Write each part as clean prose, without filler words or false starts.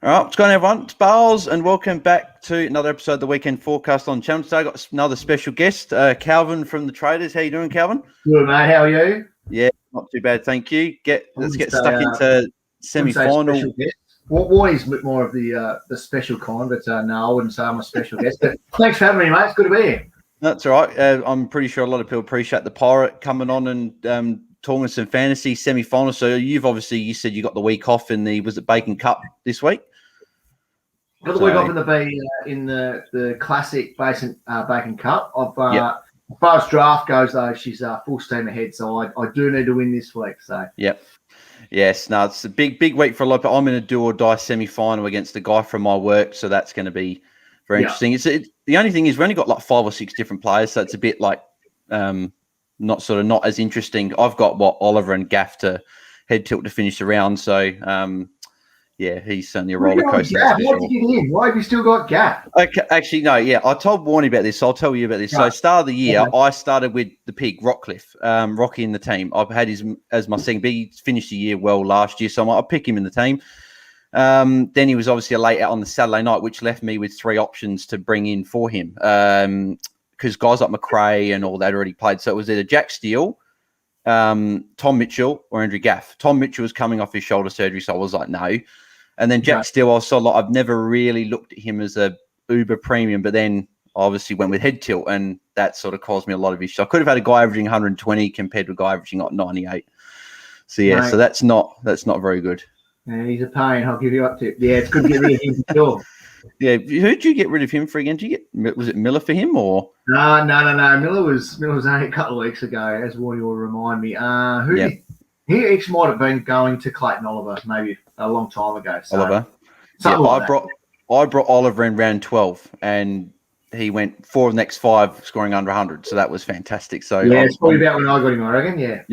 All right, what's going on, everyone? It's Bales, and welcome back to another episode of the Weekend Forecast on Channel. Today, I've got another special guest, Calvin from the Traders. How you doing, Calvin? Good, mate. How are you? Yeah, not too bad, thank you. Let's get stuck into semi-final. What is more of the special kind? But no, I wouldn't say I'm a special guest. But thanks for having me, mate. It's good to be here. That's all right. I'm pretty sure a lot of people appreciate the Pirate coming on and talking some fantasy semi-final. So you said you got the week off in the Bacon Cup this week? Got the week off in the classic Bacon Cup. As far as draft goes, though, she's full steam ahead. So I do need to win this week. So yes, no, it's a big week for a lot. But I'm in a do or die semi-final against a guy from my work, so that's going to be very interesting. The only thing is we only got like 5 or 6 different players, so it's a bit like not as interesting. I've got Oliver and Gaff to head tilt to finish the round, so. He's certainly a roller coaster. Why did you get in? Why have you still got Gaff? Okay, actually, no, I told Warnie about this, so I'll tell you about this. Right. So, start of the year, I started with the pig, Rockcliffe, Rocky in the team. I've had his as my second, but he finished the year well last year, so I'll pick him in the team. Then he was obviously a late out on the Saturday night, which left me with 3 options to bring in for him. Because guys like McRae and all that already played. So, it was either Jack Steele, Tom Mitchell, or Andrew Gaff. Tom Mitchell was coming off his shoulder surgery, so I was like, no. And then Jack Steele, I've never really looked at him as a uber premium, but then obviously went with head tilt, and that sort of caused me a lot of issues. I could have had a guy averaging 120 compared to a guy averaging like 98. So so that's not very good. Yeah, he's a pain. I'll give you up to. Yeah, it's good to get rid of him for sure. Yeah, who'd you get rid of him for again? Was it Miller for him or? No. Miller was only a couple of weeks ago, as Warnie will remind me. He actually might have been going to Clayton Oliver maybe a long time ago. So, Oliver. I brought Oliver in round 12, and he went 4 of the next 5 scoring under 100. So that was fantastic. So it's probably about when I got him, I reckon. Yeah.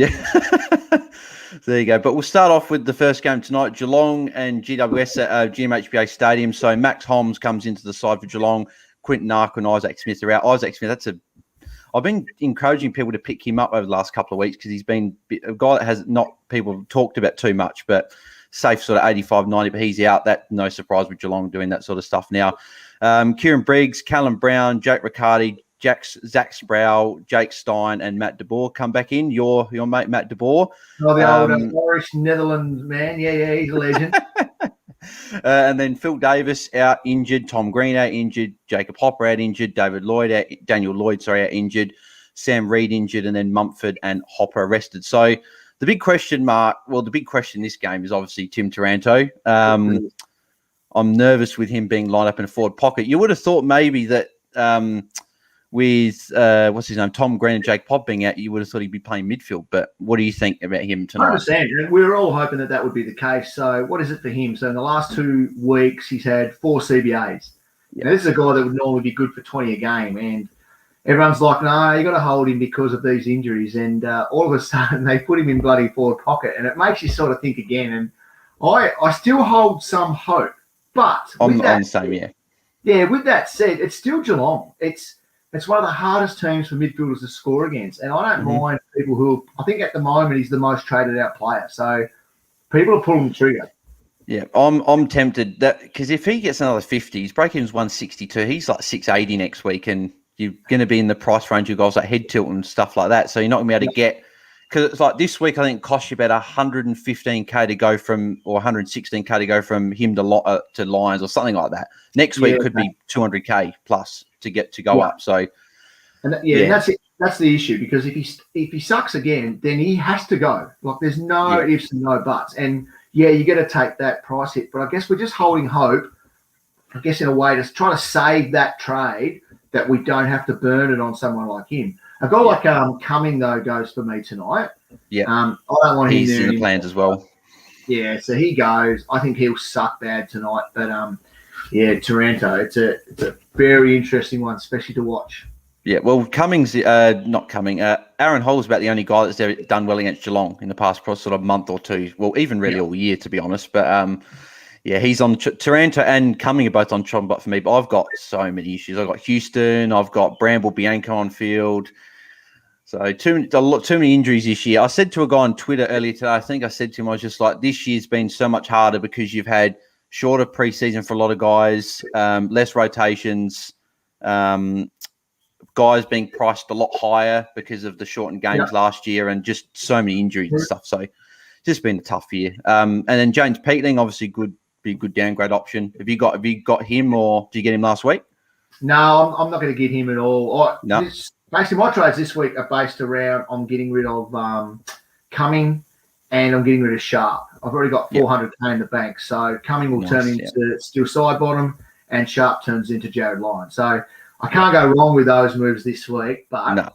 So there you go. But we'll start off with the first game tonight, Geelong and GWS at GMHBA Stadium. So Max Holmes comes into the side for Geelong. Quinton Nark and Isaac Smith are out. Isaac Smith, I've been encouraging people to pick him up over the last couple of weeks because he's been a guy that has not people talked about too much, but safe sort of 85, 90, but he's out. That no surprise with Geelong doing that sort of stuff now. Kieran Briggs, Callum Brown, Jake Riccardi, Zach Sproul, Jake Stein, and Matt de Boer come back in. Your mate Matt de Boer. Oh, the old Irish Netherlands man. Yeah, he's a legend. And then Phil Davis out injured, Tom Green out injured, Jacob Hopper out injured, Daniel Lloyd out injured, Sam Reid injured, and then Mumford and Hopper arrested. So the big question in this game is obviously Tim Taranto. I'm nervous with him being lined up in a forward pocket. You would have thought maybe that with what's his name, Tom Green and Jake Pop being out, you would have thought he'd be playing midfield. But what do you think about him tonight? I understand. We were all hoping that would be the case. So what is it for him? So in the last 2 weeks, he's had 4 CBAs. Yeah. Now, this is a guy that would normally be good for 20 a game. And everyone's like, no, you got to hold him because of these injuries. And all of a sudden, they put him in bloody forward pocket. And it makes you sort of think again. And I still hold some hope. But I'm the same, yeah. Yeah, with that said, it's still Geelong. It's one of the hardest teams for midfielders to score against. And I don't mind people who, I think at the moment, he's the most traded out player. So people are pulling the trigger. Yeah, I'm tempted that because if he gets another 50, his break-even's 162. He's like 680 next week, and you're going to be in the price range of guys like head tilt and stuff like that. So you're not going to be able to get, because it's like this week, I think it costs you about 115K to go from, or 116K to go from him to Lyons or something like that. Next week could be 200K plus to get to go up. So, and that's it. That's the issue, because if he sucks again, then he has to go. Like there's no ifs and no buts. And you got to take that price hit. But I guess we're just holding hope, I guess, in a way to try to save that trade, that we don't have to burn it on someone like him. A guy like Cumming, though, goes for me tonight. Yeah. I don't want him there. He's in the plans as well. Yeah, so he goes. I think he'll suck bad tonight. But, Taranto, it's a very interesting one, especially to watch. Yeah, well, Cummings, not Cumming. Aaron Hall's about the only guy that's ever done well against Geelong in the past sort of month or two. Well, even really all year, to be honest. But, he's on Taranto and Cumming are both on chopping block for me. But I've got so many issues. I've got Houston. I've got Bramble Bianco on field. So too many injuries this year. I said to a guy on Twitter earlier today, I think I said to him, I was just like, this year's been so much harder because you've had shorter preseason for a lot of guys, less rotations, guys being priced a lot higher because of the shortened games last year, and just so many injuries and stuff. So just been a tough year. And then James Peatling, obviously be a good downgrade option. Have you got him, or did you get him last week? No, I'm not going to get him at all. No. Basically, my trades this week are based around I'm getting rid of Cumming, and I'm getting rid of Sharp. I've already got 400k in the bank, so Cumming will turn into Steele side bottom, and Sharp turns into Jared Lyons. So I can't go wrong with those moves this week, but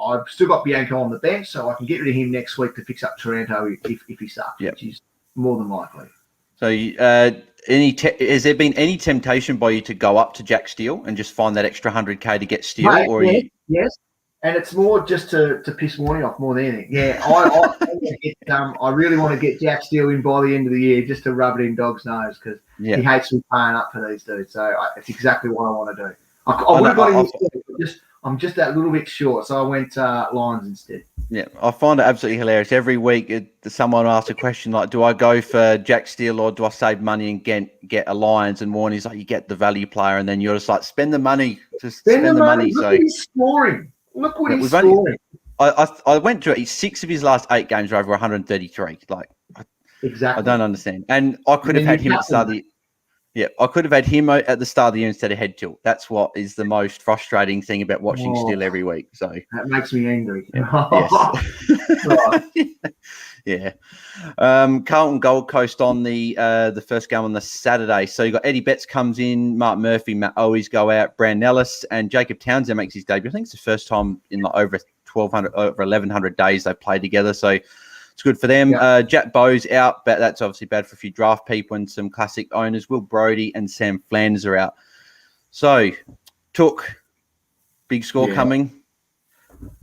I've still got Bianco on the bench, so I can get rid of him next week to fix up Taranto if he sucks, which is more than likely. So, has there been any temptation by you to go up to Jack Steele and just find that extra 100k to get Steele? Mate, yes, and it's more just to piss Warnie off more than anything. Yeah, I really want to get Jack Steele in by the end of the year just to rub it in Dog's nose, because he hates me paying up for these dudes. So it's exactly what I want to do. I would have got him instead, I'm just that little bit short, so I went Lyons instead. Yeah, I find it absolutely hilarious. Every week, someone asks a question like, do I go for Jack Steele or do I save money and get a Lyons? And Warnie's like, you get the value player, and then you're just like, spend the money. Just spend the money. Look what he's scoring. Look what he's scoring. I went through it. 6 of his last 8 games are over 133. Like, exactly. I don't understand. And I could have had him at the start of the year. Yeah, I could have had him at the start of the year instead of Head Tilt. That's what is the most frustrating thing about watching Steele every week. So that makes me angry. Yeah. Carlton Gold Coast on the first game on the Saturday. So you got Eddie Betts comes in, Mark Murphy, Matt Owies go out, Brand Ellis, and Jacob Townsend makes his debut. I think it's the first time in like over 1,100 days they played together. So it's good for them. Jack Bowes out, but that's obviously bad for a few draft people and some classic owners. Will Brodie and Sam Flanders are out. So, Took, big score coming.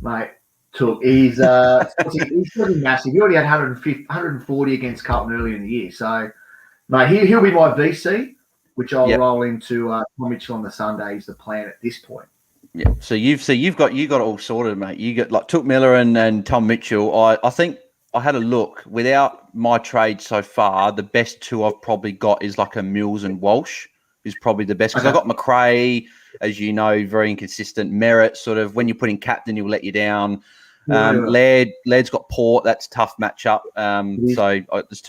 Mate, Took, he's pretty massive. He already had 140 against Carlton earlier in the year. So, mate, he'll be my VC, which I'll roll into Tom Mitchell on the Sunday is the plan at this point. Yeah. So you've got it all sorted, mate. You got like Took Miller and Tom Mitchell. I think I had a look. Without my trade so far, the best 2 I've probably got is like a Mills and Walsh is probably the best, because I got McRae, as you know, very inconsistent. Merritt, sort of when you put in captain, he'll let you down. Laird's got Port. That's a tough matchup. So there's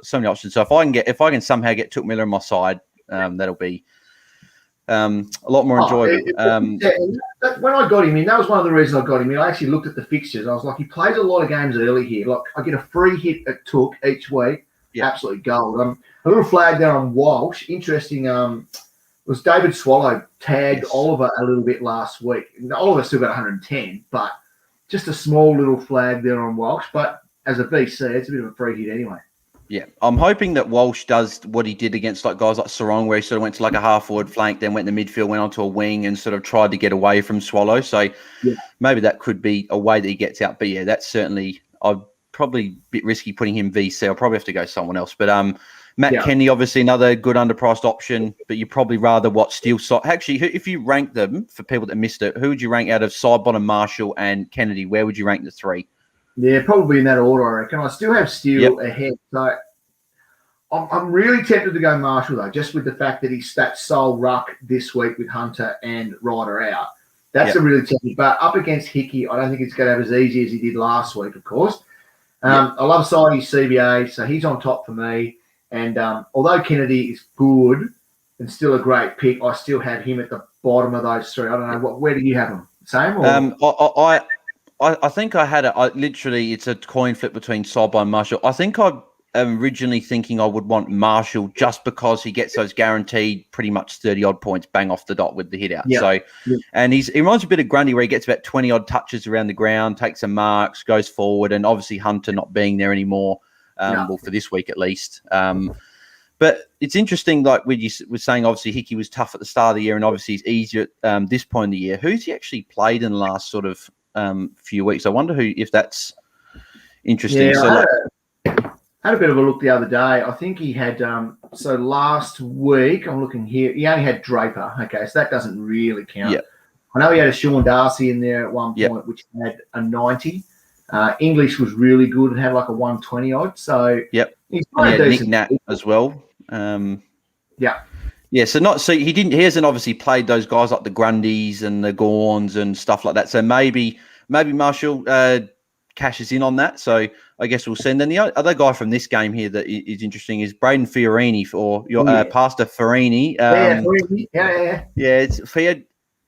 so many options. So if I can somehow get Took Miller on my side, that'll be a lot more enjoyable. When I got him in, that was one of the reasons I got him in. I actually looked at the fixtures. I was like, he plays a lot of games early here. Like, I get a free hit at Took each week. Absolutely gold. A little flag there on Walsh. Interesting. Was David Swallow tagged Oliver a little bit last week? Oliver still got 110, but just a small little flag there on Walsh. But as a VC, it's a bit of a free hit anyway. Yeah, I'm hoping that Walsh does what he did against like guys like Sarong, where he sort of went to like a half-forward flank, then went in the midfield, went onto a wing and sort of tried to get away from Swallow. So maybe that could be a way that he gets out. But yeah, that's certainly, I'd probably a bit risky putting him VC. I'll probably have to go someone else. But Matt Kenny, obviously another good underpriced option, but you probably rather watch Steele. Actually, if you rank them, for people that missed it, who would you rank out of side bottom Marshall and Kennedy? Where would you rank the 3? Yeah, probably in that order, I reckon. I still have Steele ahead. So I'm really tempted to go Marshall, though, just with the fact that he's that sole ruck this week with Hunter and Ryder out. That's a really tempting. But up against Hickey, I don't think it's going to have as easy as he did last week, of course. I love Sidey's CBA, so he's on top for me. And although Kennedy is good and still a great pick, I still have him at the bottom of those 3. I don't know. Where do you have him? Same? Or? I think I had it. Literally, it's a coin flip between Sobo and Marshall. I think I am originally thinking I would want Marshall just because he gets those guaranteed pretty much 30-odd points bang off the dot with the hit out. And he reminds me a bit of Grundy, where he gets about 20-odd touches around the ground, takes some marks, goes forward, and obviously Hunter not being there anymore, well, for this week at least. But it's interesting, like we were saying, obviously Hickey was tough at the start of the year, and obviously he's easier at this point in the year. Who's he actually played in the last sort of few weeks? I wonder if that's interesting. Had a bit of a look the other day. I think he had, so last week, I'm looking here, he only had Draper. Okay, so that doesn't really count. I know he had a Sean Darcy in there at one point, which had a 90. English was really good and had like a 120 odd. So he's Nick Nat as well. Yeah. Yeah, so he hasn't obviously played those guys like the Grundys and the Gorns and stuff like that. So maybe Marshall cashes in on that. So I guess we'll send. Then the other guy from this game here that is interesting is Braden Fiorini or your Pastor Fiorini. Yeah.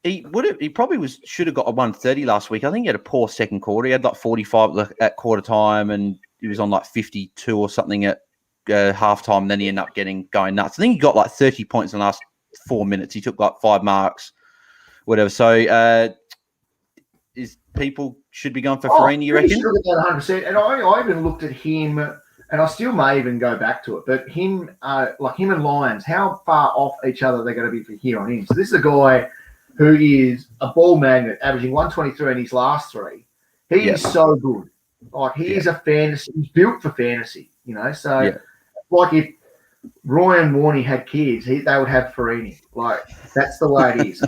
He probably should have got a 130 last week. I think he had a poor second quarter. He had like 45 at quarter time, and he was on like 52 or something at half time. Then he ended up going nuts. I think he got like 30 points in the last 4 minutes. He took like 5 marks, whatever. So people should be going for Fiorini, you reckon? Sure, 100%. And I even looked at him, and I still may even go back to it. But him, like him and Lyons, how far off each other they're going to be for here on in. So this is a guy who is a ball magnet, averaging 123 in his last 3. He is so good. Like he is a fantasy. He's built for fantasy, you know. So like if Roy and Warney had kids, they would have Fiorini. Like that's the way it is.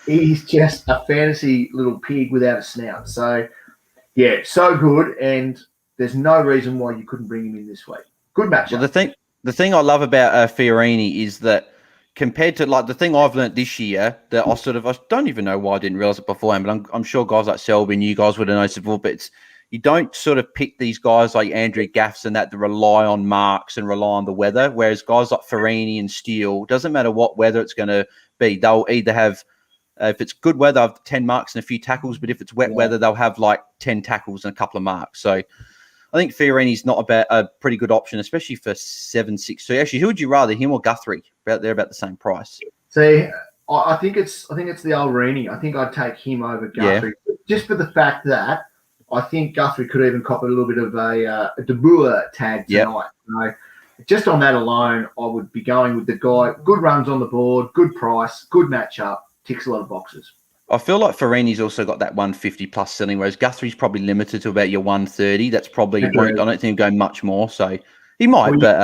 He's just a fantasy little pig without a snout. So, yeah, so good, and there's no reason why you couldn't bring him in this week. Good matchup. Well, the thing I love about Fiorini is that compared to like the thing I've learnt this year that I don't even know why I didn't realise it beforehand, but I'm sure guys like Selby and you guys would have noticed before, but you don't sort of pick these guys like Andrew Gaffs and that rely on marks and rely on the weather, whereas guys like Fiorini and Steele, doesn't matter what weather it's going to be, they'll either have if it's good weather, I've 10 marks and a few tackles. But if it's wet weather, they'll have like 10 tackles and a couple of marks. So I think Fiorini's not a pretty good option, especially for 7.62. Actually, who would you rather, him or Guthrie? They're about the same price. See, I think it's the old Rini. I think I'd take him over Guthrie, just for the fact that I think Guthrie could even cop a little bit of a De Boer tag tonight. So just on that alone, I would be going with the guy. Good runs on the board, good price, good matchup. Ticks a lot of boxes. I feel like Fiorini's also got that 150 plus ceiling, whereas Guthrie's probably limited to about your 130. That's probably I don't think he'll go much more. So he might, but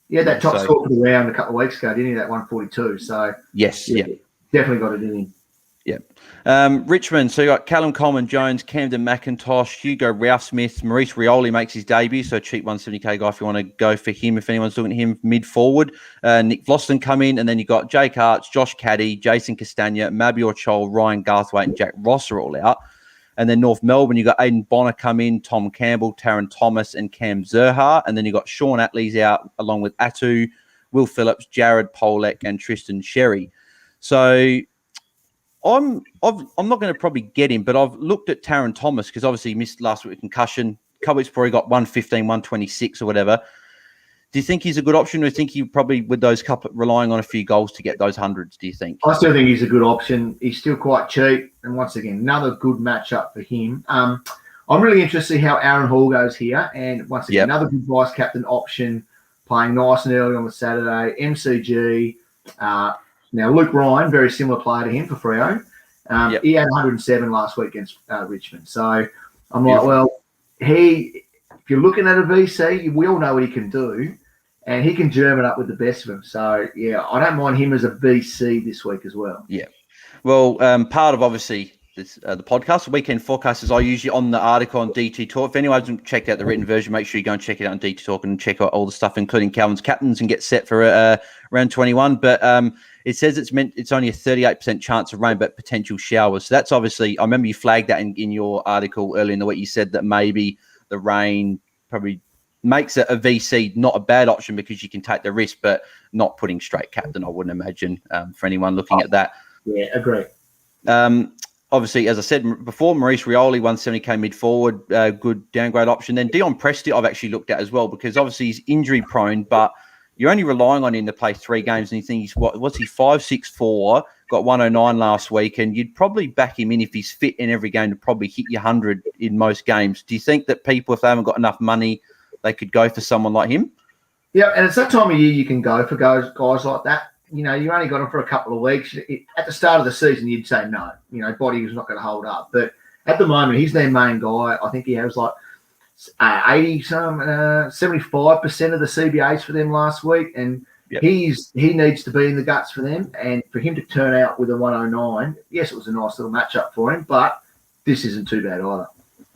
that top score for the round a couple of weeks ago, didn't he? That 142. So definitely got it in him. Richmond, so you got Callum Coleman Jones, Camden McIntosh, Hugo Rouse-Smith, Maurice Rioli makes his debut, so a cheap 170k guy if you want to go for him, if anyone's looking at him mid-forward. Nick Vlosten come in, and then you got Jake Arch, Josh Caddy, Jason Castagna, Mabior Chol, Ryan Garthwaite, and Jack Ross are all out. And then North Melbourne, you got Aiden Bonner come in, Tom Campbell, Taron Thomas, and Cam Zerha. And then you got Sean Atley's out, along with Atu, Will Phillips, Jared Polek, and Tristan Sherry. So I'm not going to probably get him, but I've looked at Taron Thomas because obviously he missed last week with concussion. A couple weeks before he got 115, 126 or whatever. Do you think he's a good option, or do you think you probably with those couple relying on a few goals to get those hundreds? Do you think? I still think he's a good option. He's still quite cheap, and once again, another good matchup for him. I'm really interested to see how Aaron Hall goes here, and once again, another good vice captain option, playing nice and early on the Saturday. MCG. Now, Luke Ryan, very similar player to him for Freo. He had 107 last week against Richmond. So I'm like, well, if you're looking at a VC, we all know what he can do, and he can German up with the best of them. So, I don't mind him as a VC this week as well. Yeah. Well, part of obviously this, the podcast, the weekend forecast, is I usually on the article on DT Talk. If anyone hasn't checked out the written version, make sure you go and check it out on DT Talk and check out all the stuff, including Calvin's captains, and get set for round 21. But it says it's only a 38% chance of rain, but potential showers. So that's obviously, I remember you flagged that in your article earlier in the week. You said that maybe the rain probably makes it a VC not a bad option because you can take the risk, but not putting straight captain, I wouldn't imagine, for anyone looking at that. Yeah, agree. Obviously, as I said before, Maurice Rioli, 170k mid-forward, good downgrade option. Then Dion Presti I've actually looked at as well because obviously he's injury-prone, but you're only relying on him to play 3 games, and you think what's he, 5'6", got 109 last week, and you'd probably back him in if he's fit in every game to probably hit your 100 in most games. Do you think that people, if they haven't got enough money, they could go for someone like him? Yeah, and it's that time of year you can go for guys like that. You know, you only got him for a couple of weeks. At the start of the season, you'd say no. You know, body was not going to hold up. But at the moment, he's their main guy. I think he has like 75% of the CBAs for them last week, and he needs to be in the guts for them. And for him to turn out with a 109, yes, it was a nice little matchup for him, but this isn't too bad either.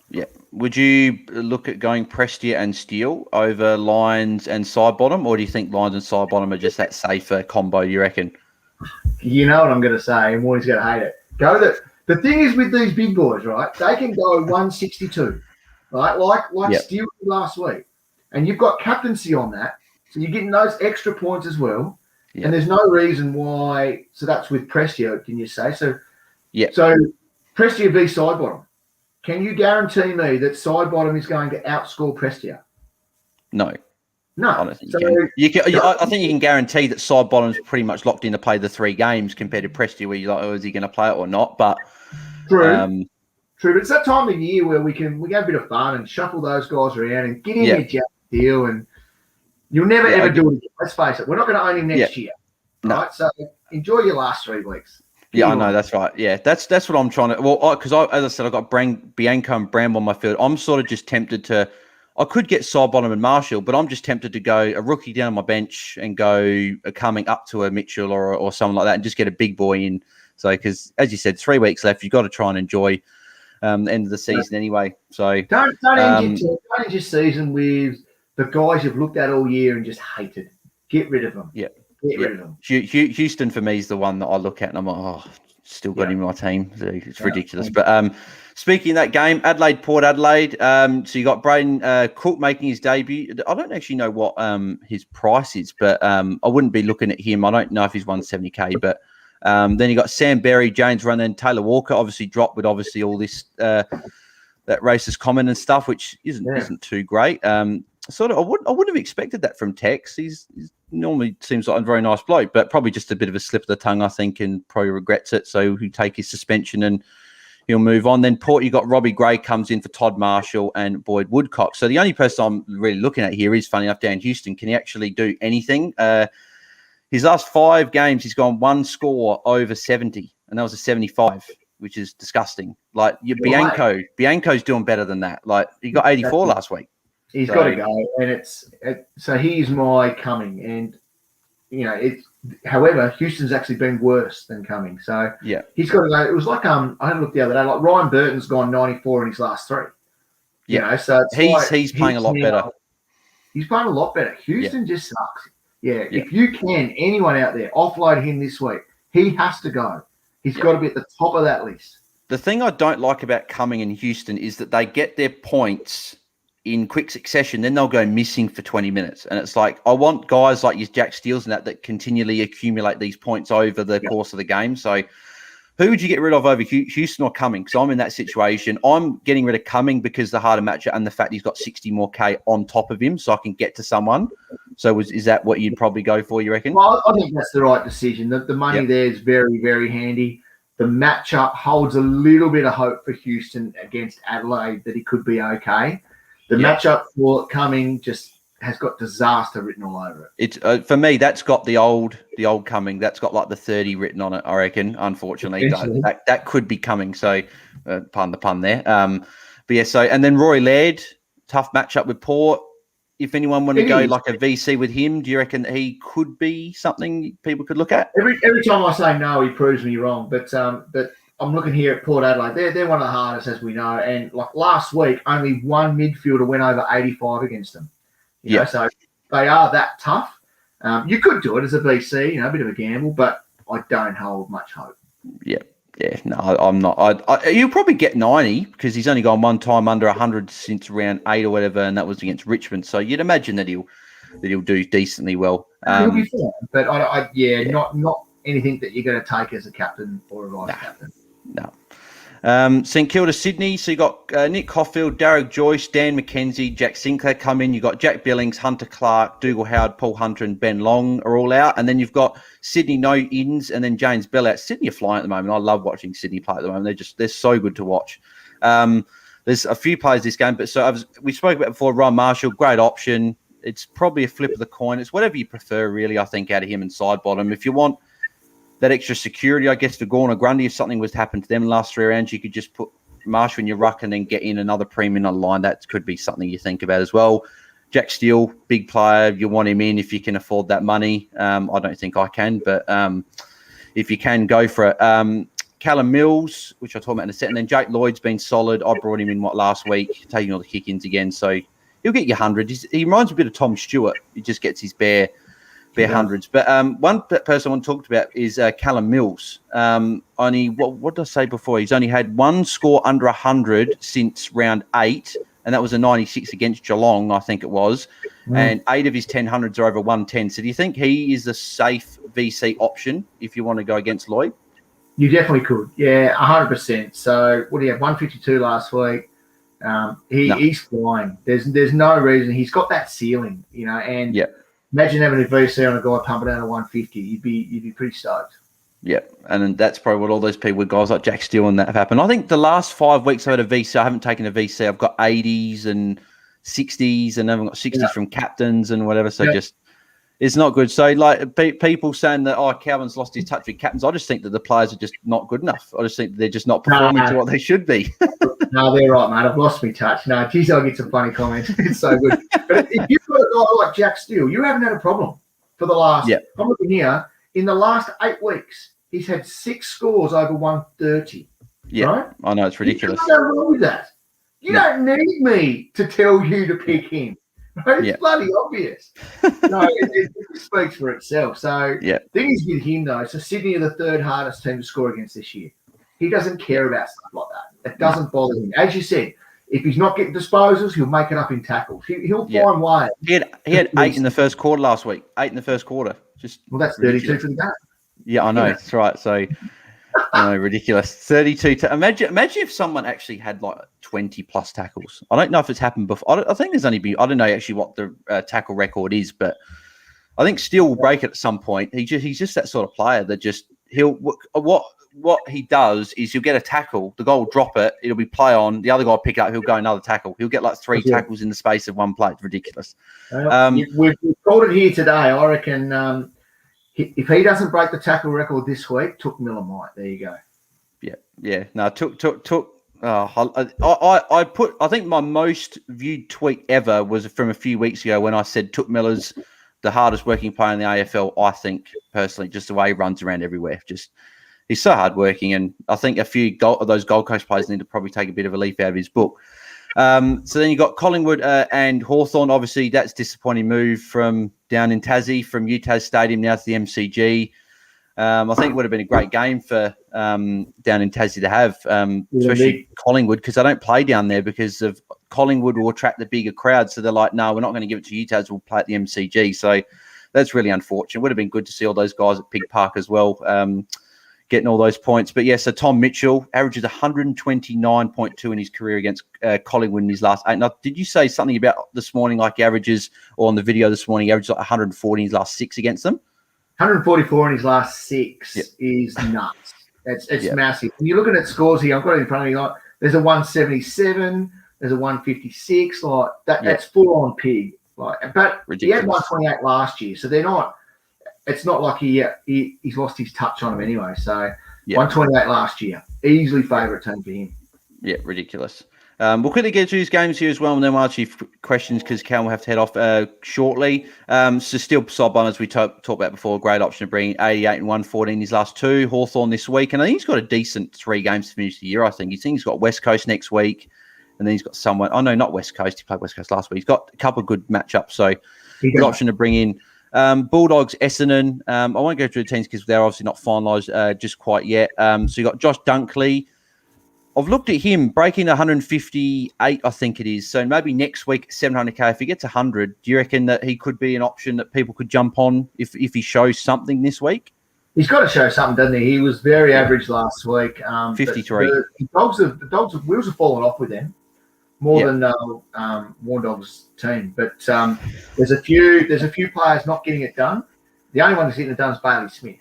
Yeah. Would you look at going Prestia and Steele over Lyons and Sidebottom, or do you think Lyons and Sidebottom are just that safer combo, you reckon? You know what I'm going to say, and Warnie's going to hate it. The thing is with these big boys, right? They can go 162, right? Like Steele last week. And you've got captaincy on that. So you're getting those extra points as well. Yep. And there's no reason why. So that's with Prestia, can you say? So Prestia v Sidebottom. Can you guarantee me that Sidebottom is going to outscore Prestia? No. I don't think you can. I think you can guarantee that Sidebottom's pretty much locked in to play the 3 games compared to Prestia, where you're like, is he going to play it or not? But true. But it's that time of year where we get a bit of fun and shuffle those guys around and get in your Jack deal, and you'll never ever do it again. Let's face it, we're not going to own him next year, right? No. So enjoy your last 3 weeks. Yeah, I know, that's right. Yeah, that's what I'm trying to. Well, because as I said, I got Bianco and Bram on my field. I'm sort of just tempted to. I could get Sidebottom and Marshall, but I'm just tempted to go a rookie down on my bench and go coming up to a Mitchell or something like that, and just get a big boy in. So, because as you said, 3 weeks left, you've got to try and enjoy the end of the season anyway. So don't end your season with the guys you've looked at all year and just hated. Get rid of them. Yeah. Get rid of them. Houston for me is the one that I look at and I'm like, still got him in my team. So it's ridiculous. But speaking of that game, Port Adelaide. So you got Braden Cook making his debut. I don't actually know what his price is, but I wouldn't be looking at him. I don't know if he's won 70K, but then you got Sam Berry, James Run, then Taylor Walker obviously dropped with obviously all this that racist comment and stuff, which isn't too great. Sort of, I wouldn't have expected that from Tex. He's normally seems like a very nice bloke, but probably just a bit of a slip of the tongue, I think, and probably regrets it. So he'll take his suspension and he'll move on. Then Port, you got Robbie Gray comes in for Todd Marshall and Boyd Woodcock. So the only person I'm really looking at here is, funny enough, Dan Houston. Can he actually do anything? His last 5 games, he's gone 1 score over 70, and that was a 75, which is disgusting. Like Bianco's doing better than that. Like he got 84 last week. He's got to go, and so he's my coming, and however, Houston's actually been worse than coming, so he's got to go. It was like I had a look the other day, like Ryan Burton's gone 94 in his last 3. So he's playing a lot better. He's playing a lot better. Houston just sucks. If you can, anyone out there, offload him this week. He has to go. He's got to be at the top of that list. The thing I don't like about coming in Houston is that they get their points in quick succession, then they'll go missing for 20 minutes. And it's like, I want guys like your Jack Steeles and that continually accumulate these points over the course of the game. So who would you get rid of over Houston or Cumming? Because I'm in that situation. I'm getting rid of Cumming because the harder matchup and the fact he's got 60 more K on top of him, so I can get to someone. So is that what you'd probably go for, you reckon? Well, I think that's the right decision. The money there is very, very handy. The matchup holds a little bit of hope for Houston against Adelaide that he could be okay. The matchup for Cumming just has got disaster written all over it. It's for me, that's got the old Cumming. That's got like the 30 written on it, I reckon. Unfortunately, that could be coming. So, pardon the pun there. But so and then Roy Laird, tough matchup with Port. If anyone want to go like a VC with him, do you reckon that he could be something people could look at? Every time I say no, he proves me wrong. But I'm looking here at Port Adelaide. They're one of the hardest, as we know. And like last week, only one midfielder went over 85 against them. You know, so they are that tough. You could do it as a VC, a bit of a gamble, but I don't hold much hope. Yeah, no, I'm not. He'll probably get 90 because he's only gone one time under 100 since round 8 or whatever, and that was against Richmond. So you'd imagine that he'll do decently well. He'll be fine, but not anything that you're going to take as a captain or a vice captain. No. St Kilda, Sydney. So you got Nick Caulfield, Derek Joyce, Dan McKenzie, Jack Sinclair come in. You got Jack Billings, Hunter Clark, Dougal Howard, Paul Hunter, and Ben Long are all out. And then you've got Sydney no ins, and then James Bell out. Sydney are flying at the moment. I love watching Sydney play at the moment. They're so good to watch. There's a few players this game, but we spoke about before. Ryan Marshall, great option. It's probably a flip of the coin. It's whatever you prefer, really. I think out of him and Sidebottom. If you want that extra security, I guess, for Gawn or Grundy, if something was to happen to them in the last 3 rounds, you could just put Marshall in your ruck and then get in another premium on the line. That could be something you think about as well. Jack Steele, big player. You want him in if you can afford that money. I don't think I can, but if you can, go for it. Callum Mills, which I'll talk about in a second. And then Jake Lloyd's been solid. I brought him in last week, taking all the kick-ins again. So he'll get you 100. He reminds me a bit of Tom Stewart. He just gets his bare hundreds. But one person I want to talk about is Callum Mills. Only what did I say before? He's only had one score under 100 since round 8, and that was a 96 against Geelong, I think it was. And 8 of his 1000s are over 110. So do you think he is a safe VC option if you want to go against Lloyd? You definitely could. Yeah, 100%. So what do you have? 152 last week. He's flying. There's no reason. He's got that ceiling, and imagine having a VC on a guy pumping out a 150. You'd be pretty stoked. Yeah, and then that's probably what all those people with guys like Jack Steele and that have happened. I think the last 5 weeks I've had a VC. I haven't taken a VC. I've got 80s and 60s, and then I've got 60s from captains and whatever. So just it's not good. So like people saying that Calvin's lost his touch with captains. I just think that the players are just not good enough. I just think they're just not performing to what they should be. No, they're right, mate. I've lost my touch. No, geez, I'll get some funny comments. It's so good. But if you've got a guy like Jack Steele, you haven't had a problem for the last. I'm looking here. In the last 8 weeks, he's had 6 scores over 130. Yeah, right? I know, it's ridiculous. There's nothing wrong with that. You don't need me to tell you to pick him. Right? It's bloody obvious. No, it speaks for itself. So the thing is with him, though, so Sydney are the 3rd hardest team to score against this year. He doesn't care about stuff like that. It doesn't bother him. As you said, if he's not getting disposals, he'll make it up in tackles. He'll find ways. He had 8 in the first quarter last week. 8 in the first quarter. Well, that's 32 for the game. Yeah, I know. That's right. So, ridiculous. 32. Imagine if someone actually had like 20 plus tackles. I don't know if it's happened before. I think there's only been. I don't know actually what the tackle record is, but I think Steele will break it at some point. He's just that sort of player that just what he does is he'll get a tackle, the guy will drop it, it'll be play on, the other guy will pick it up, he'll go another tackle. He'll get like 3 tackles in the space of one play. It's ridiculous. We've called it here today. I reckon if he doesn't break the tackle record this week, Took Miller might. There you go. Yeah. No, Took. I think my most viewed tweet ever was from a few weeks ago when I said Took Miller's the hardest working player in the AFL. I think personally, just the way he runs around everywhere, he's so hardworking, and I think a few of those Gold Coast players need to probably take a bit of a leaf out of his book. So then you got Collingwood and Hawthorn. Obviously, that's a disappointing move from down in Tassie, from UTAS Stadium now to the MCG. I think it would have been a great game for down in Tassie to have, especially Collingwood, because they don't play down there because of Collingwood will attract the bigger crowd. So they're like, no, we're not going to give it to UTAS. We'll play at the MCG. So that's really unfortunate. It would have been good to see all those guys at Pig Park as well, getting all those points. But so Tom Mitchell averages 129.2 in his career against Collingwood in his last 8. Now, did you say something about this morning, like he averages, or on the video this morning, he averages like 140 in his last 6 against them? 144 in his last 6 is nuts. It's massive. When you're looking at scores here, I've got it in front of me. Like, there's a 177, there's a 156. Like that's full on Pig. Like, but ridiculous. He had 128 last year, so they're not. It's not like he's lost his touch on him anyway. So 128 last year, easily favourite team for him. Yeah, ridiculous. We'll quickly get through these games here as well, and then we'll ask you questions because Cal will have to head off shortly. So still Sobon, as we talked about before, a great option to bring 88 and 114 his last 2. Hawthorn this week, and I think he's got a decent 3 games to finish the year. I think he's got West Coast next week, and then he's got someone. Oh no, not West Coast. He played West Coast last week. He's got a couple of good matchups, so good option to bring in. Bulldogs, Essendon. I won't go through the teams because they're obviously not finalised just quite yet. So you got Josh Dunkley. I've looked at him breaking 158, I think it is. So maybe next week, 700K. If he gets 100, do you reckon that he could be an option that people could jump on if he shows something this week? He's got to show something, doesn't he? He was very average last week. 53. The dogs' wheels have fallen off with them more than Warren Dogs' team. But there's a few players not getting it done. The only one that's getting it done is Bailey Smith.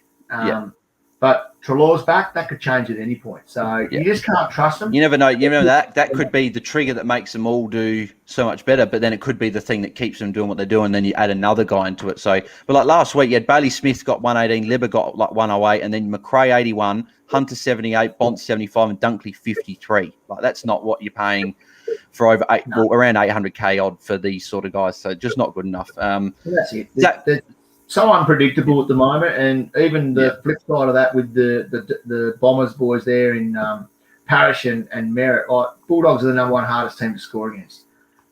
But Treloar's back, that could change at any point. So you just can't trust them. You never know. You know that could be the trigger that makes them all do so much better, but then it could be the thing that keeps them doing what they're doing, and then you add another guy into it. So, but like last week, you had Bailey Smith got 118, Libba got like 108, and then McRae 81, Hunter 78, Bont 75, and Dunkley 53. Like that's not what you're paying for around 800K odd for these sort of guys. So just not good enough. That's it. so unpredictable at the moment, and even the flip side of that with the Bombers boys there in Parrish and Merritt, like Bulldogs are the number one hardest team to score against.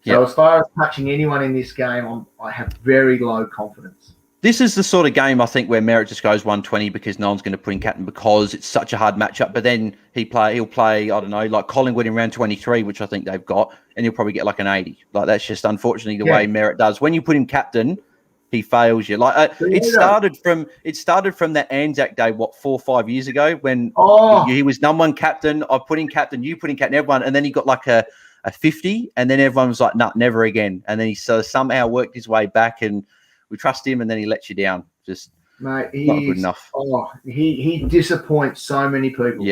So as far as touching anyone in this game, I have very low confidence. This is the sort of game, I think, where Merritt just goes 120 because no one's going to put in captain because it's such a hard matchup. But then he'll play, I don't know, like Collingwood in round 23, which I think they've got, and he'll probably get like an 80. Like that's just unfortunately the way Merritt does. When you put him captain, he fails you. Like it started from that Anzac Day, 4 or 5 years ago when he was number one captain. I put in captain, you put in captain, everyone, and then he got like a 50, and then everyone was like, "Nah, never again." And then he somehow worked his way back, and we trust him, and then he lets you down. Just mate, not good enough. Oh, he disappoints so many people.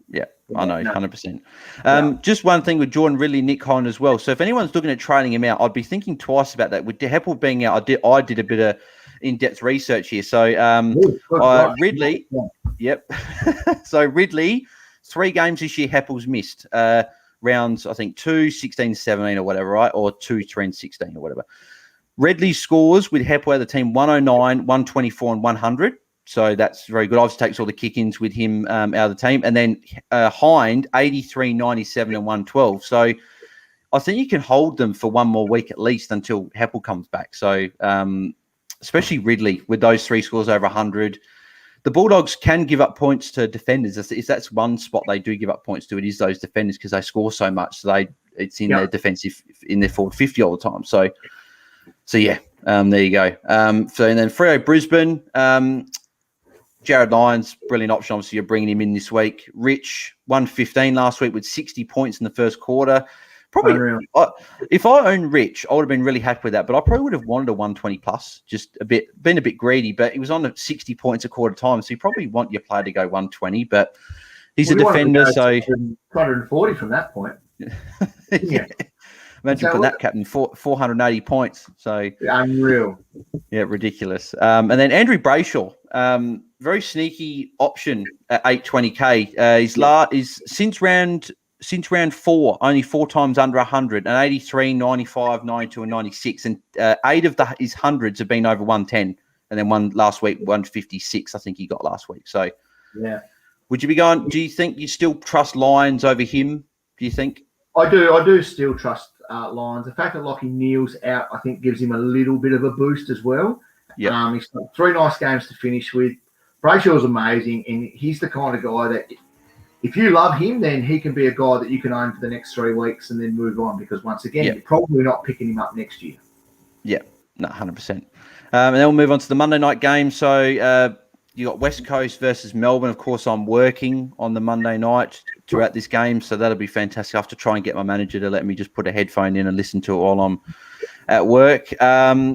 Yeah, I know, 100%. Just one thing with Jordan Ridley, Nick Holland as well. So if anyone's looking at trailing him out, I'd be thinking twice about that. With Heppel being out, I did a bit of in-depth research here. So Ridley, so Ridley, 3 games this year Heppel's missed. Rounds, I think 2, 16, 17 or whatever, right? Or 2, 3, and 16 or whatever. Ridley scores with Heppel, the team 109, 124, and 100. So that's very good. Obviously takes all the kick-ins with him out of the team. And then Hind, 83, 97, and 112. So I think you can hold them for one more week at least until Heppel comes back. So especially Ridley with those 3 scores over 100. The Bulldogs can give up points to defenders. If that's one spot they do give up points to, it is those defenders because they score so much. So it's in their defensive, in their forward 50 all the time. So yeah, there you go. So and then Freo Brisbane, Jared Lyons, brilliant option. Obviously, you're bringing him in this week. Rich, 115 last week with 60 points in the first quarter. Probably, if I owned Rich, I would have been really happy with that. But I probably would have wanted a 120 plus, just been a bit greedy. But he was on at 60 points a quarter time, so you probably want your player to go 120. But he's a defender, so 240 from that point. Yeah. Imagine putting that captain 480 points. So unreal. Yeah, ridiculous. And then Andrew Brayshaw, very sneaky option at 820k. He's since round 4, only 4 times under 100, and 83, 95, 92, and 96. And 8 of his hundreds have been over 110. And then one last week, 156, I think he got last week. So yeah. Would you be going, do you think you still trust Lyons over him? Do you think? I do still trust Lyons. The fact that Lachie Neale's out, I think, gives him a little bit of a boost as well. Yeah. He's got 3 nice games to finish with. Brayshaw's amazing, and he's the kind of guy that if you love him, then he can be a guy that you can own for the next 3 weeks and then move on because, once again, you're probably not picking him up next year. Yeah, no, 100%. And then we'll move on to the Monday night game. So you got West Coast versus Melbourne. Of course, I'm working on the Monday night throughout this game, so that'll be fantastic. I have to try and get my manager to let me just put a headphone in and listen to it while I'm at work.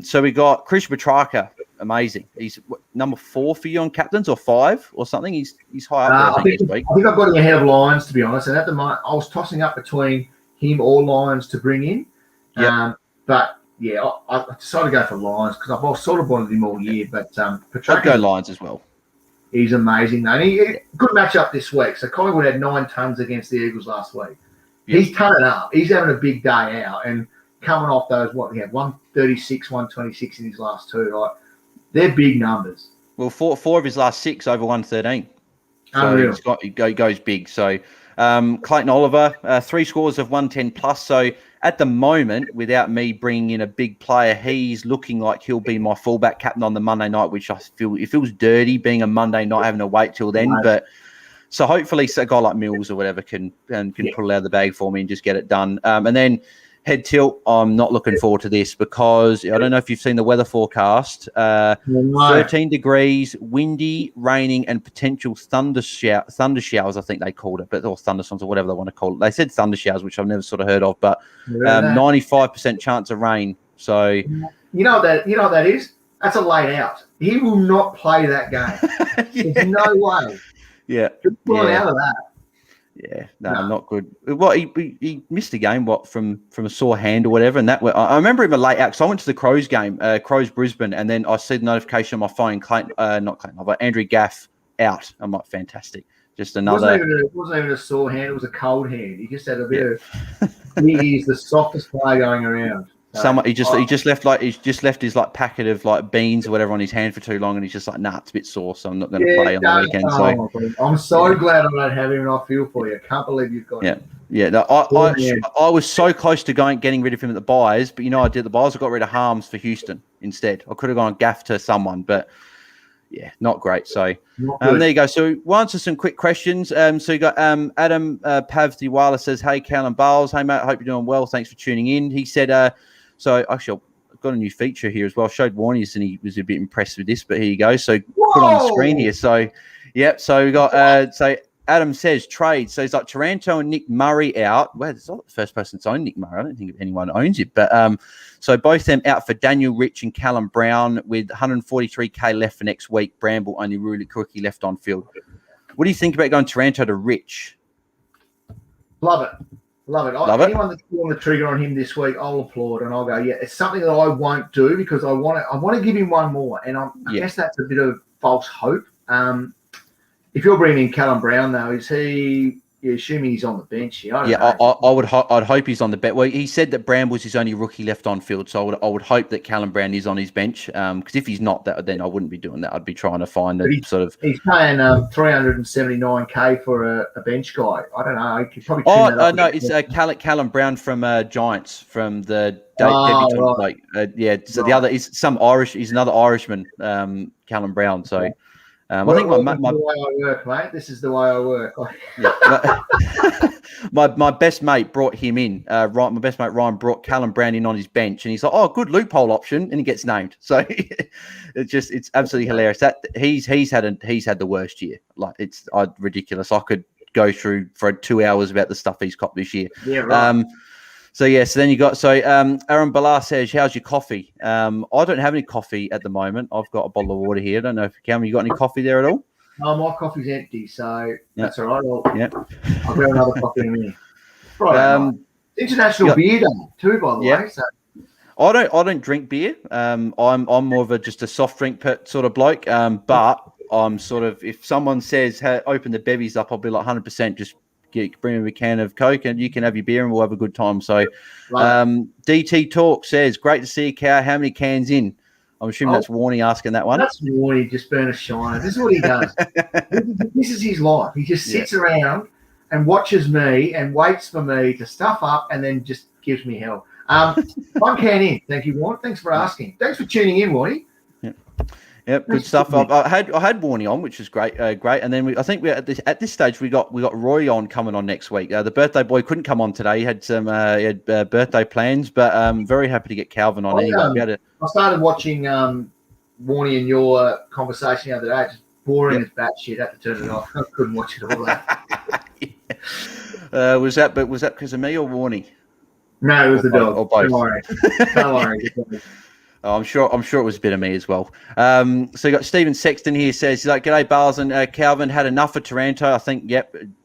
So we got Chris Bertraka. Amazing. He's number 4 for you on captains, or 5 or something. He's high up there, I think, this week. I think I've got him ahead of Lyons, to be honest. And at the moment, I was tossing up between him or Lyons to bring in. But yeah, I decided to go for Lyons because I've sort of wanted him all year. But I'd go Lyons as well. He's amazing, though. And good matchup this week. So Collingwood had 9 tons against the Eagles last week. Yep. He's turning up. He's having a big day out and coming off those. What he had 136, 126 in his last 2. Like, they're big numbers. Well, 4 of his last 6 over 113. So he goes big. So Clayton Oliver, 3 scores of 110 plus. So at the moment, without me bringing in a big player, he's looking like he'll be my fullback captain on the Monday night, which I feel it feels dirty being a Monday night, having to wait till then. Right. But so hopefully a guy like Mills or whatever can pull it out of the bag for me and just get it done. And then head tilt, I'm not looking forward to this because I don't know if you've seen the weather forecast. 13 degrees, windy, raining, and potential thunder showers, I think they called it, or thunderstorms or whatever they want to call it. They said thunder showers, which I've never sort of heard of, but 95% chance of rain. So you know what that is? That's a late out. He will not play that game. There's no way. Yeah. He'll pull out of that. Yeah, no, not good. Well, he missed a game, from a sore hand or whatever, and I remember him a late out. So I went to the Crows game, Crows Brisbane, and then I see the notification on my phone, Andrew Gaff out. I'm like, fantastic. Just another. It wasn't even a sore hand; it was a cold hand. He just had a bit of. He is the softest player going around. Someone he just left his like packet of like beans or whatever on his hand for too long, and he's just like, nah, it's a bit sore, so I'm not going to play on the weekend. So I'm so glad I don't have him, and I feel for you. I can't believe you've got him. Yeah. No, I was so close to getting rid of him at the buys, but I did the buys. I got rid of Harms for Houston instead. I could have gone gaff to someone, but yeah, not great. So there you go. So we'll answer some quick questions. So you got Adam Pavdiwala says, "Hey, Callum Bowles. Hey, mate. Hope you're doing well. Thanks for tuning in." He said, so actually, I've got a new feature here as well. I showed Warnies and he was a bit impressed with this, but here you go. So put on the screen here. So, yep. So we got, so Adam says trade. So he's like Taranto and Nick Murray out. Well, it's not the first person to own Nick Murray. I don't think anyone owns it, but so both them out for Daniel Rich and Callum Brown with 143K left for next week. Bramble only really rookie left on field. What do you think about going Taranto to Rich? Love it. Anyone that's pulling the trigger on him this week, I'll applaud and I'll go, yeah, it's something that I won't do because I want to give him one more. And I guess that's a bit of false hope. If you're bringing in Callum Brown, though, is he? You're assuming he's on the bench. I'd hope he's on the bench. Well, he said that Brown was his only rookie left on field, so I would hope that Callum Brown is on his bench. Because if he's not, then I wouldn't be doing that. I'd be trying to find he's paying $379K for a bench guy. I don't know. He could probably. No, it's Callum Brown from Giants from the debutant. Right. So the other is some Irish. He's another Irishman, Callum Brown. So. I think the way I work, mate. This is the way I work. My best mate brought him in. My best mate Ryan brought Callum Brown in on his bench, and he's like, "Oh, good loophole option," and he gets named. So it's absolutely hilarious. That he's had the worst year. Like it's ridiculous. I could go through for 2 hours about the stuff he's copped this year. Yeah, right. So then you got Aaron Balar says, "How's your coffee?" I don't have any coffee at the moment. I've got a bottle of water here. I don't know if Cam, you got any coffee there at all? No, my coffee's empty, so that's all right. I'll grab another coffee in a minute. Right. International Beer Day too, by the way. So. I don't drink beer. I'm more of just a soft drink sort of bloke. But I'm sort of, if someone says, "Hey, open the bevies up," I'll be like 100% just. Bring him a can of Coke and you can have your beer and we'll have a good time. So DT Talk says, "Great to see you, Cow. How many cans in?" I'm assuming that's Warnie asking that one. That's Warnie, just burn a shiner. This is what he does. This is his life. He just sits around and watches me and waits for me to stuff up and then just gives me hell. 1 can in. Thank you, Warnie. Thanks for asking. Thanks for tuning in, Warnie. Yep, good stuff. I had Warnie on, which is great, And then I think we're at this stage we got Roy on coming on next week. The birthday boy couldn't come on today. He had some birthday plans, but I'm very happy to get Calvin on. I started watching Warnie and your conversation the other day. Just boring as batshit. Had to turn it off. I couldn't watch it all. Was that because of me or Warnie? No, it was the dog. Or both. Don't worry. Oh, I'm sure it was a bit of me as well. So you got Stephen Sexton here says, he's like, "G'day, Bars and Calvin. Had enough of Taranto." I think,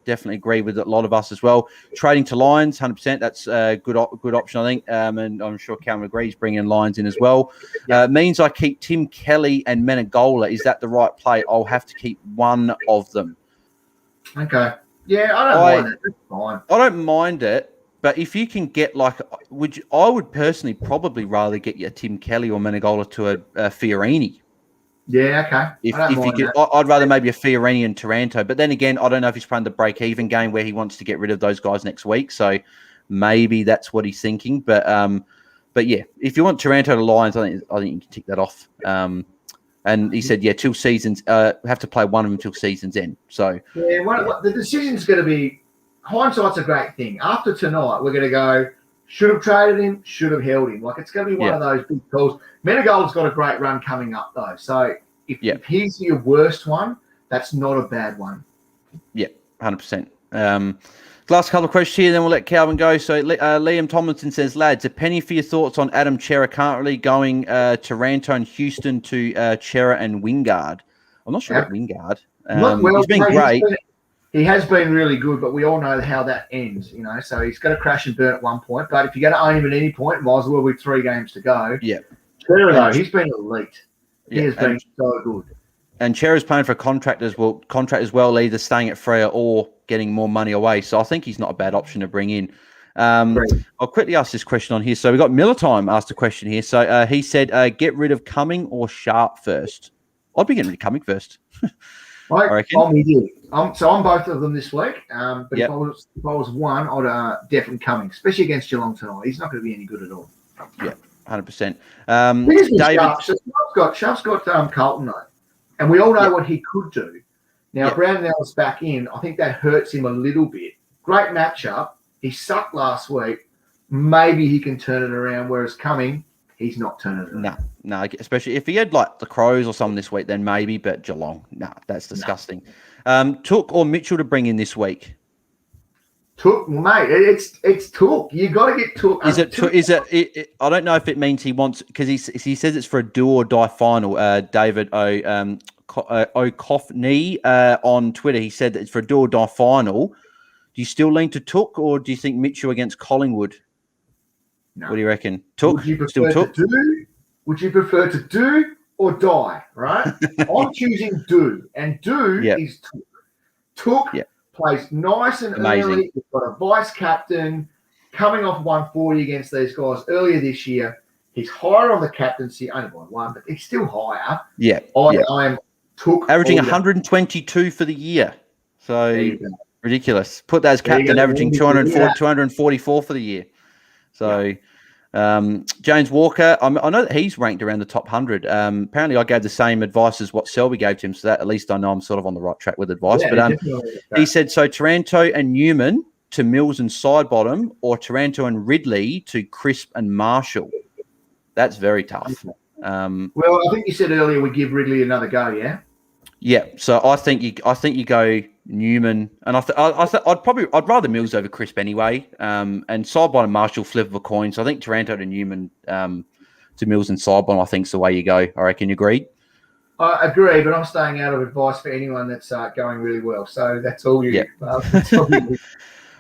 definitely agree with a lot of us as well. Trading to Lyons, 100%. That's a good option, I think. And I'm sure Calvin agrees, bringing Lyons in as well. Means I keep Tim Kelly and Menegola. Is that the right play? I'll have to keep one of them. Okay. Yeah, I don't mind it. That's fine. I don't mind it. But if you can get I would personally probably rather get you a Tim Kelly or Menegola to a Fiorini. Yeah, okay. I'd rather maybe a Fiorini and Taranto. But then again, I don't know if he's playing the break-even game where he wants to get rid of those guys next week. So maybe that's what he's thinking. But yeah, if you want Taranto to Lions, I think you can tick that off. And he said, till seasons have to play one of them till season's end. So the decision's going to be. Hindsight's a great thing. After tonight, we're going to go, should have traded him, should have held him. Like, it's going to be one of those big calls. Menegola's got a great run coming up, though. So if he's your worst one, that's not a bad one. Yeah, 100%. Last couple of questions here, then we'll let Calvin go. So Liam Tomlinson says, "Lads, a penny for your thoughts on Adam Chera currently going Taranto and Houston to Chera and Wingard." I'm not sure about Wingard. He's been great. He has been really good, but we all know how that ends, So he's going to crash and burn at one point. But if you're going to own him at any point, might as well be 3 games to go. Yeah. Chera, though, he's been elite. He has been so good. And Chera's paying for a contract as well, either staying at Freo or getting more money away. So I think he's not a bad option to bring in. I'll quickly ask this question on here. So we got Miller Time asked a question here. So he said, get rid of Cumming or Sharp first. I'd be getting rid of Cumming first. I reckon. I'm with you. So I'm both of them this week. But if I was one, I'd definitely Cumming, especially against Geelong tonight. He's not going to be any good at all. Yeah, 100%. David, Sharp's got Carlton though, and we all know what he could do. Now Brown is back in. I think that hurts him a little bit. Great matchup. He sucked last week. Maybe he can turn it around. Whereas Cumming, he's not turning it around. No, especially if he had like the Crows or something this week, then maybe. But Geelong, that's disgusting. Took or Mitchell to bring in this week? Took, mate. It's Took. You got to get Took. Is it? I don't know if it means he wants, because he says it's for a do or die final. David O'Coffney on Twitter, he said that it's for a do or die final. Do you still lean to Took, or do you think Mitchell against Collingwood? No. What do you reckon? Took? Still Took? Would you prefer to do or die, right? I'm choosing do, and do is Took. Took plays nice and early. We've got a vice captain coming off 140 against these guys earlier this year. He's higher on the captaincy, only by one, but he's still higher. I am Took. Averaging 122 for the year. So ridiculous. Put that as captain, averaging 244 for the year. So James Walker, I know that he's ranked around the top 100. Apparently I gave the same advice as what Selby gave to him, so that at least I know I'm sort of on the right track with advice. But he said, so Taranto and Newman to Mills and Sidebottom, or Taranto and Ridley to Crisp and Marshall. That's very tough. Well, I think you said earlier we give Ridley another go, yeah? Yeah, so I think you go Newman, and I'd rather Mills over Crisp anyway. And Sidebottom Marshall, flip of a coin. So I think Taranto to Newman to Mills and Sidebottom, I think is the way you go. I reckon you agreed. I agree, but I'm staying out of advice for anyone that's going really well. So that's all you. Yeah.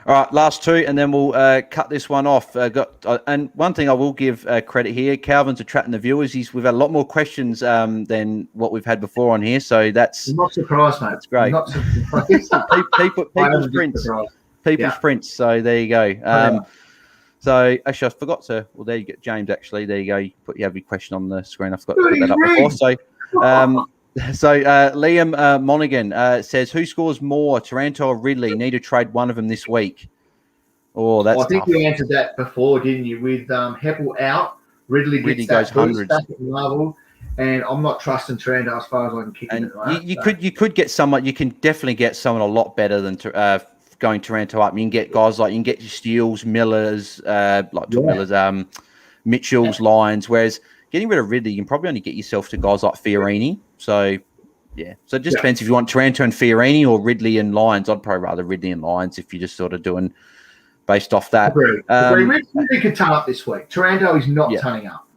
All right, last two, and then we'll cut this one off. And one thing I will give credit here, Calvin's attracting the viewers. We've had a lot more questions than what we've had before on here, so that's... I'm not surprised, mate. That's great. I'm not surprised. People's prints, so there you go. So, actually, I forgot to... Well, there you go, James, actually. There you go. You have your question on the screen. I forgot to put that up before. So, Liam Monaghan says, who scores more, Taranto or Ridley? Need to trade one of them this week. Oh, that's I think tough. you answered that before, didn't you? With Heppel out, Ridley goes hundreds back at level, and I'm not trusting Taranto as far as I can kick it. Right? You could get someone. You can definitely get someone a lot better than going Taranto up. You can get guys like your Steeles, Millers, Mitchells, Lyons. Whereas getting rid of Ridley, you can probably only get yourself to guys like Fiorini. So, yeah. So it just depends if you want Taranto and Fiorini or Ridley and Lyons. I'd probably rather Ridley and Lyons if you're just sort of doing based off that. Ridley could turn up this week. Taranto is not turning up.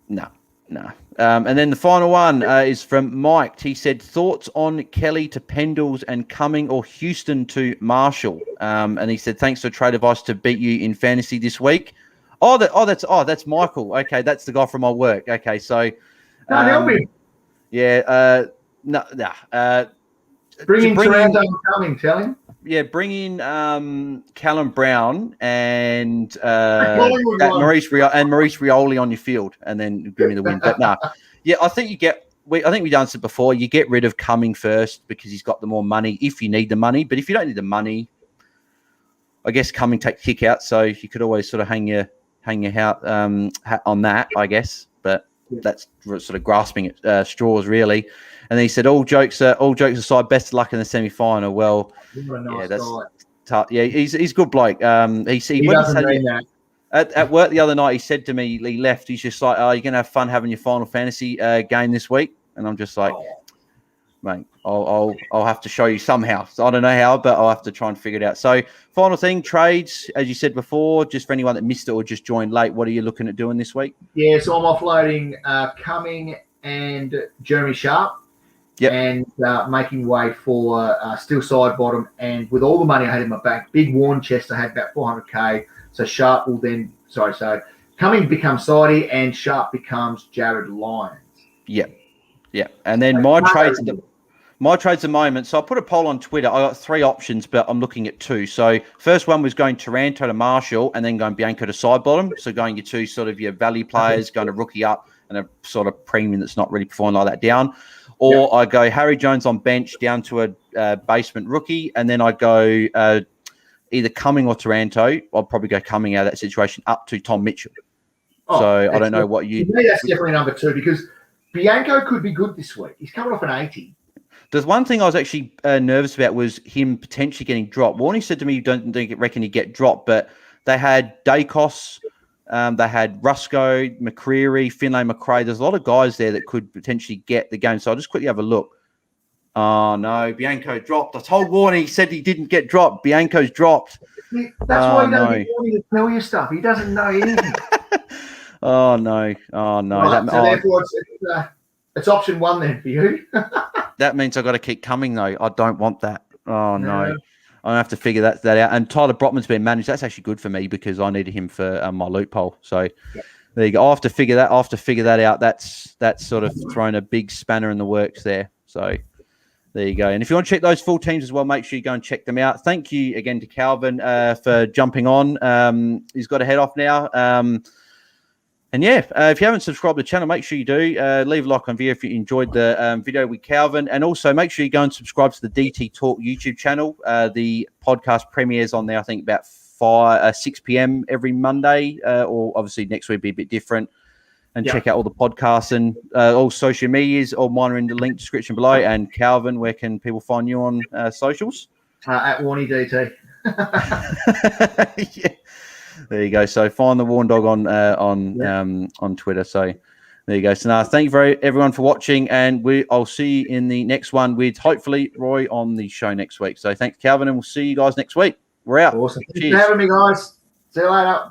No. And then the final one is from Mike. He said, thoughts on Kelly to Pendles and Cumming or Houston to Marshall? And he said, thanks for trade advice to beat you in fantasy this week. That's Michael. Okay, that's the guy from my work. Okay, so bring in Taranto and Cumming, tell him. Yeah, bring in Callum Brown and Maurice Rioli on your field, and then give me the win. But I think we answered before. You get rid of Cumming first because he's got the more money if you need the money. But if you don't need the money, I guess Cumming takes kick out, so you could always sort of hang your hat on that, I guess. But that's sort of grasping at straws, really. And then he said, all jokes aside, best of luck in the semi-final. Well, that's tough. Yeah, he's a good bloke. He doesn't mean that. At work the other night, he said to me, he left. He's just like, "Oh, you're gonna have fun having your final fantasy game this week." And I'm just like, "Mate, I'll have to show you somehow. So I don't know how, but I'll have to try and figure it out." So, final thing, trades, as you said before, just for anyone that missed it or just joined late, what are you looking at doing this week? Yeah, so I'm offloading Cumming and Jeremy Sharp. Yep. And making way for Steele Sidebottom. And with all the money I had in my bank, big Warren chest, I had about 400K. So Sharp will then, so Cumming becomes Sidey and Sharp becomes Jared Lyons. Yeah. And then my My trades at the moment. So I put a poll on Twitter. I got 3 options, but I'm looking at 2. So first one was going Taranto to Marshall and then going Bianco to Sidebottom. So going your 2 sort of your value players, going to rookie up and a sort of premium that's not really performing like that down. Or I go Harry Jones on bench down to a basement rookie. And then I go either Cumming or Taranto. I'll probably go Cumming out of that situation up to Tom Mitchell. So I don't know what you... To me, that's definitely number 2 because Bianco could be good this week. He's coming off an 80. There's one thing I was actually nervous about was him potentially getting dropped. Warney said to me, don't reckon he'd get dropped, but they had Dacos, they had Rusco, McCreary, Finlay McRae. There's a lot of guys there that could potentially get the game. So I'll just quickly have a look. Oh, no, Bianco dropped. I told Warney, he said he didn't get dropped. Bianco's dropped. That's why he doesn't get Warney to tell you stuff. He doesn't know anything. Oh, no. Right, so therefore, it's option 1 then for you. That means I've got to keep coming, though. I don't want that. Oh, no. I have to figure that out. And Tyler Brotman's been managed. That's actually good for me because I needed him for my loophole. So there you go. I'll have to figure that out. That's sort of thrown a big spanner in the works there. So there you go. And if you want to check those full teams as well, make sure you go and check them out. Thank you again to Calvin for jumping on. He's got to head off now. And if you haven't subscribed to the channel, make sure you do. Leave a like on video if you enjoyed the video with Calvin. And also make sure you go and subscribe to the DT Talk YouTube channel. The podcast premieres on there, I think, about 6 p.m. every Monday. Or obviously next week will be a bit different. And check out all the podcasts and all social medias. All mine are in the link description below. And Calvin, where can people find you on socials? At Warney DT. Yeah. There you go. So find the Warn Dog on Twitter. So there you go. So now thank you everyone for watching, and I'll see you in the next one with hopefully Roy on the show next week. So thanks, Calvin, and we'll see you guys next week. We're out. Awesome. Cheers. Thanks for having me, guys. See you later.